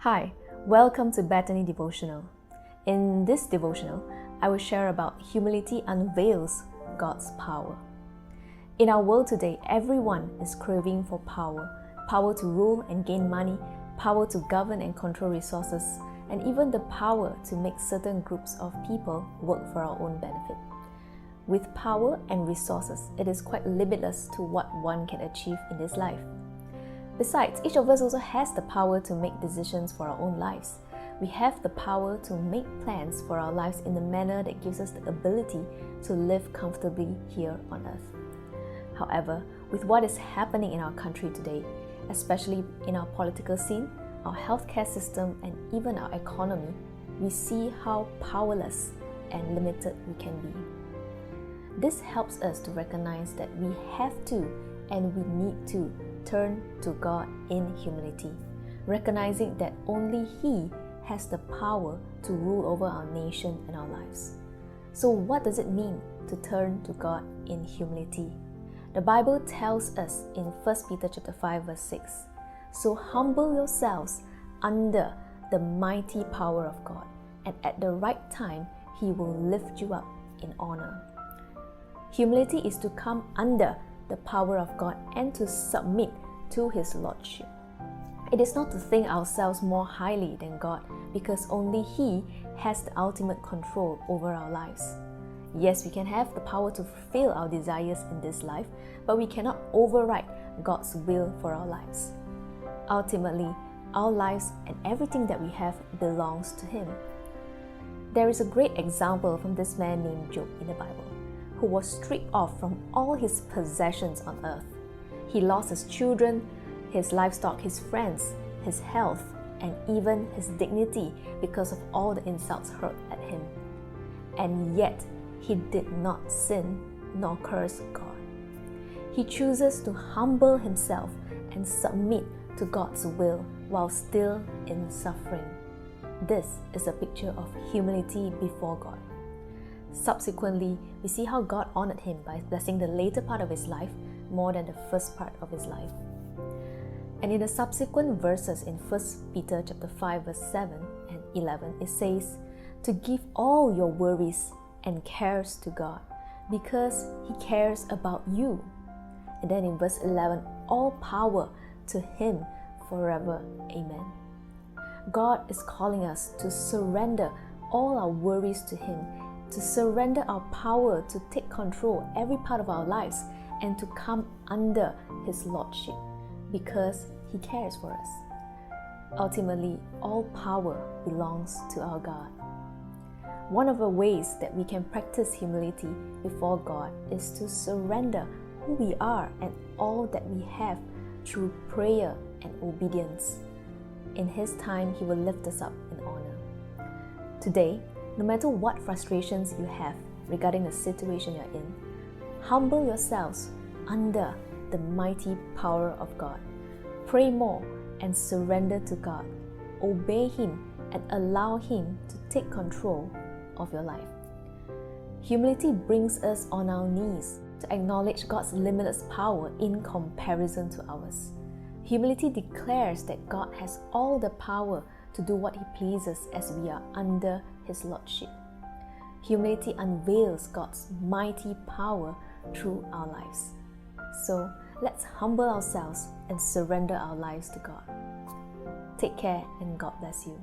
Hi, welcome to Bethany Devotional. In this devotional, I will share about humility unveils God's power. In our world today, everyone is craving for power. Power to rule and gain money, power to govern and control resources, and even the power to make certain groups of people work for our own benefit. With power and resources, it is quite limitless to what one can achieve in this life. Besides, each of us also has the power to make decisions for our own lives. We have the power to make plans for our lives in a manner that gives us the ability to live comfortably here on earth. However, with what is happening in our country today, especially in our political scene, our healthcare system, and even our economy, we see how powerless and limited we can be. This helps us to recognize that we have to and we need to turn to God in humility, recognizing that only He has the power to rule over our nation and our lives. So what does it mean to turn to God in humility? The Bible tells us in 1 Peter chapter 5 verse 6, "So humble yourselves under the mighty power of God, and at the right time He will lift you up in honor." Humility is to come under the power of God and to submit to His Lordship. It is not to think ourselves more highly than God, because only He has the ultimate control over our lives. Yes, we can have the power to fulfill our desires in this life, but we cannot override God's will for our lives. Ultimately, our lives and everything that we have belongs to Him. There is a great example from this man named Job in the Bible, who was stripped off from all his possessions on earth. He lost his children, his livestock, his friends, his health, and even his dignity because of all the insults hurled at him. And yet, he did not sin nor curse God. He chooses to humble himself and submit to God's will while still in suffering. This is a picture of humility before God. Subsequently, we see how God honored him by blessing the later part of his life more than the first part of his life. And in the subsequent verses in 1 Peter chapter 5 verse 7 and 11, it says, "To give all your worries and cares to God, because He cares about you." And then in verse 11, "All power to Him forever. Amen." God is calling us to surrender all our worries to Him, to surrender our power to take control every part of our lives, and to come under His Lordship, because He cares for us. Ultimately, all power belongs to our God. One of the ways that we can practice humility before God is to surrender who we are and all that we have through prayer and obedience. In His time, He will lift us up in honor. Today, no matter what frustrations you have regarding the situation you're in, humble yourselves under the mighty power of God. Pray more and surrender to God. Obey Him and allow Him to take control of your life. Humility brings us on our knees to acknowledge God's limitless power in comparison to ours. Humility declares that God has all the power to do what He pleases as we are under His Lordship. Humility unveils God's mighty power through our lives. So let's humble ourselves and surrender our lives to God. Take care, and God bless you.